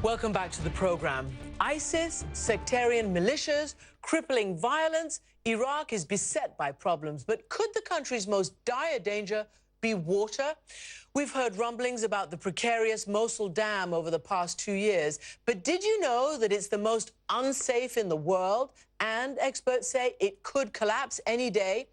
Welcome back to the program. ISIS, sectarian militias, crippling violence. Iraq is beset by problems, but could the country's most dire danger be water? We've heard rumblings about the precarious Mosul Dam over the past 2 years, but did you know that it's the most unsafe in the world? And experts say it could collapse any day.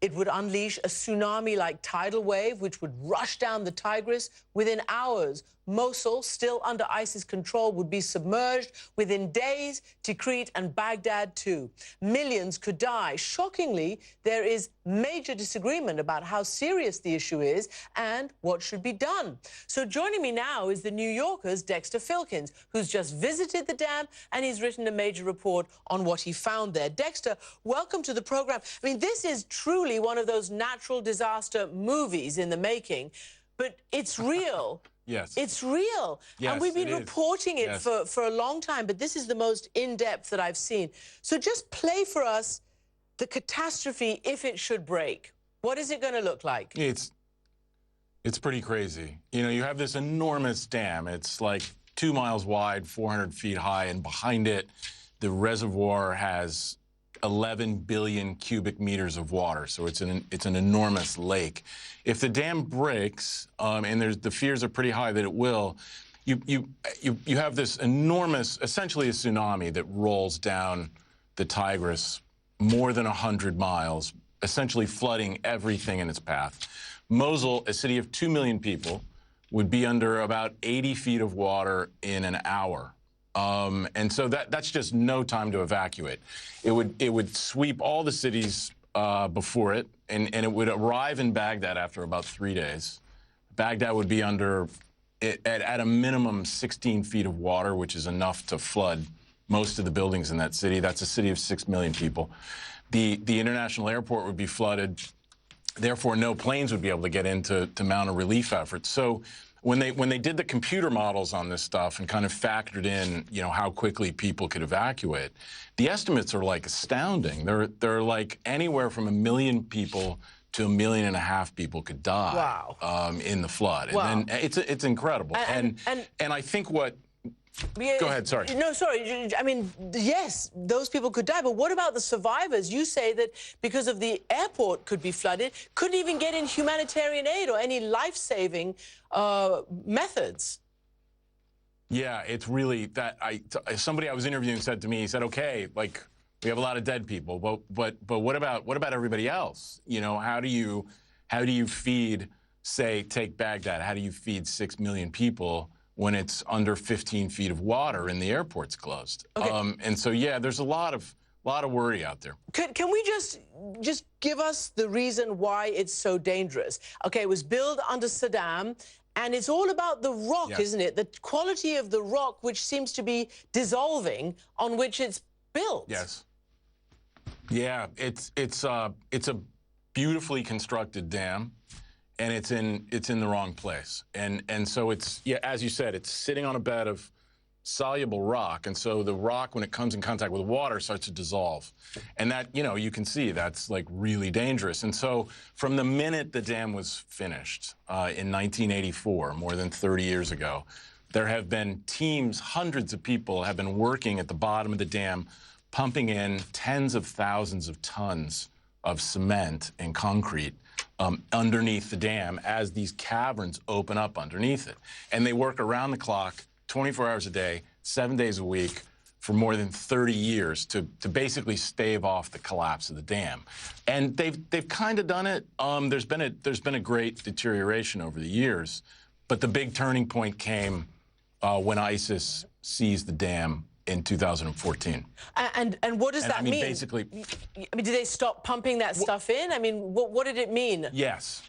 It would unleash a tsunami-like tidal wave, which would rush down the Tigris within hours. Mosul, still under ISIS control, would be submerged within days. Tikrit and Baghdad, too. Millions could die. Shockingly, there is major disagreement about how serious the issue is and what should be done. So joining me now is the New Yorker's Dexter Filkins, who's just visited the dam, and he's written a major report on what he found there. Dexter, welcome to the program. I mean, this is truly one of those natural disaster movies in the making, but it's real. Yes. It's real. Yes, and we've been reporting it for a long time, but this is the most in-depth that I've seen. So just play for us the catastrophe if it should break. What is it going to look like? It's pretty crazy. You know, you have this enormous dam. It's like 2 miles wide, 400 feet high, and behind it, the reservoir has 11 billion cubic meters of water, so it's an enormous lake. If the dam breaks, and the fears are pretty high that it will, you have this enormous, essentially a tsunami that rolls down the Tigris more than 100 miles, essentially flooding everything in its path. Mosul, a city of 2 million people, would be under about 80 feet of water in an hour. And so that's just no time to evacuate. It would sweep all the cities before it, and it would arrive in Baghdad after about 3 days. Baghdad would be under, at a minimum, 16 feet of water, which is enough to flood most of the buildings in that city. That's a city of 6 million people. The international airport would be flooded. Therefore, no planes would be able to get in to mount a relief effort. So when they did the computer models on this stuff and kind of factored in, you know, how quickly people could evacuate, the estimates are like astounding. They're like anywhere from 1 million people to 1.5 million people could die. Wow. In the flood. Wow. And then it's incredible. And I think what. Go ahead, sorry. No, sorry. I mean, yes, those people could die, but what about the survivors? You say that because of the airport could be flooded, couldn't even get in humanitarian aid or any life-saving methods. Yeah, it's really that. Somebody I was interviewing said to me, he said, "Okay, like we have a lot of dead people, but what about everybody else? You know, how do you feed, say, take Baghdad? How do you feed 6 million people when it's under 15 feet of water and the airport's closed?" Okay. And so, yeah, there's a lot of worry out there. Can we just give us the reason why it's so dangerous? Okay, it was built under Saddam, and it's all about the rock, Yes. isn't it? The quality of the rock, which seems to be dissolving, on which it's built. Yes. Yeah, it's a beautifully constructed dam. And it's in the wrong place, and so it's, yeah, as you said, it's sitting on a bed of soluble rock, and so the rock, when it comes in contact with water, starts to dissolve, and that, you know, you can see that's like really dangerous. And so from the minute the dam was finished in 1984, more than 30 years ago, there have been teams, hundreds of people have been working at the bottom of the dam, pumping in tens of thousands of tons of cement and concrete underneath the dam as these caverns open up underneath it. And they work around the clock, 24 hours a day, 7 days a week, for more than 30 years to basically stave off the collapse of the dam. And they've kind of done it. There's been a great deterioration over the years, but the big turning point came when ISIS seized the dam in 2014. And what does that mean? Basically, I mean, did they stop pumping that stuff in? I mean, what did it mean? Yes.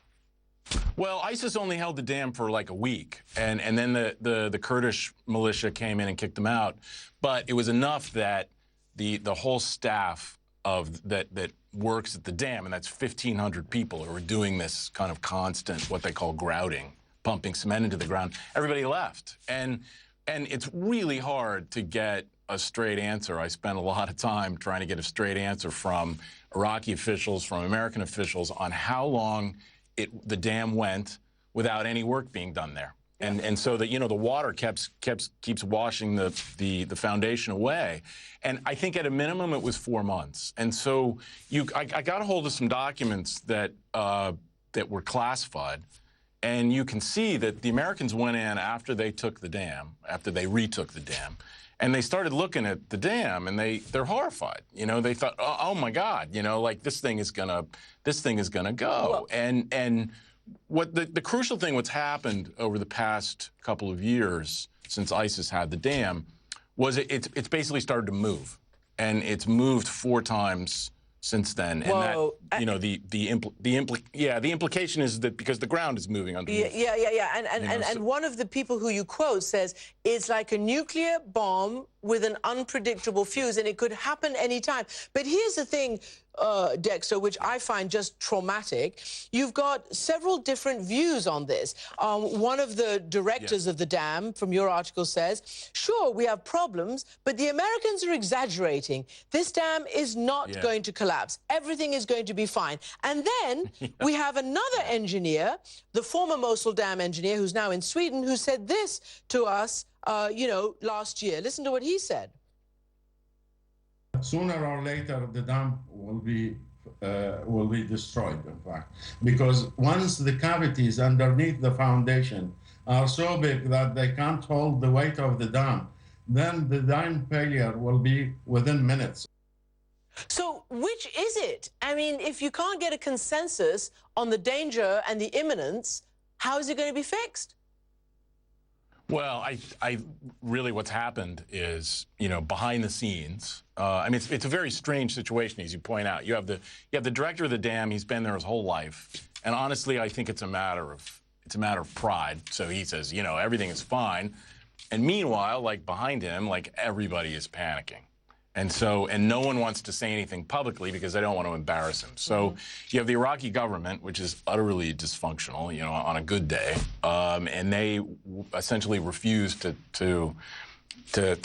Well, ISIS only held the dam for like a week, and then the Kurdish militia came in and kicked them out. But it was enough that the whole staff of that works at the dam, and that's 1,500 people who are doing this kind of constant, what they call grouting, pumping cement into the ground. Everybody left, and it's really hard to get a straight answer. I spent a lot of time trying to get a straight answer from Iraqi officials, from American officials, on how long the dam went without any work being done there. And so that, the water keeps washing the foundation away. And I think at a minimum it was 4 months. And so I got a hold of some documents that were classified. And you can see that the Americans went in after they took the dam, after they retook the dam, and they started looking at the dam, and they're horrified. They thought, oh my God, like this thing is gonna go. And what the crucial thing, what's happened over the past couple of years since ISIS had the dam, was it's basically started to move, and it's moved 4 times since then. And Whoa. that, the implication is that because the ground is moving underneath. Yeah. And one of the people who you quote says it's like a nuclear bomb with an unpredictable fuse, and it could happen anytime. But here's the thing, Dexter, which I find just traumatic. You've got several different views on this. One of the directors of the dam, from your article, says, sure, we have problems, but the Americans are exaggerating. This dam is not going to collapse. Everything is going to be fine. And then we have another engineer, the former Mosul Dam engineer, who's now in Sweden, who said this to us, last year. Listen to what he said. Sooner or later, the dam will be destroyed, in fact, because once the cavities underneath the foundation are so big that they can't hold the weight of the dam, then the dam failure will be within minutes. So which is it? I mean, if you can't get a consensus on the danger and the imminence, how is it going to be fixed? Well, I really, what's happened is, behind the scenes. I mean, it's a very strange situation, as you point out. You have the director of the dam. He's been there his whole life, and honestly, I think it's a matter of pride. So he says, everything is fine, and meanwhile, like behind him, like everybody is panicking. And no one wants to say anything publicly because they don't want to embarrass him. So you have the Iraqi government, which is utterly dysfunctional, on a good day, and they essentially refuse to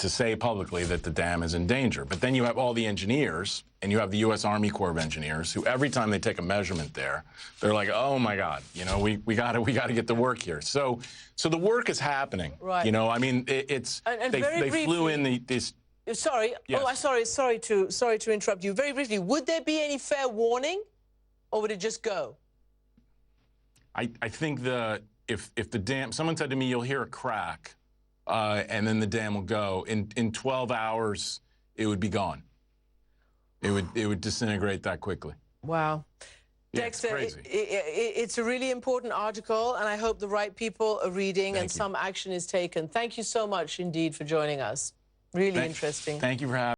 say publicly that the dam is in danger. But then you have all the engineers, and you have the U.S. Army Corps of Engineers, who every time they take a measurement there, they're like, oh my God, we got to get to work here. So the work is happening. Right. I mean, they flew in this. Sorry. Yes. Oh, sorry to interrupt you. Very briefly, would there be any fair warning, or would it just go? I think if the dam, someone said to me, you'll hear a crack, and then the dam will go. In 12 hours, it would be gone. It would disintegrate that quickly. Wow. Yeah, Dexter, it's crazy. It's a really important article, and I hope the right people are reading and you. some action is taken. Thank you so much indeed for joining us. Really interesting. Thank you for having me.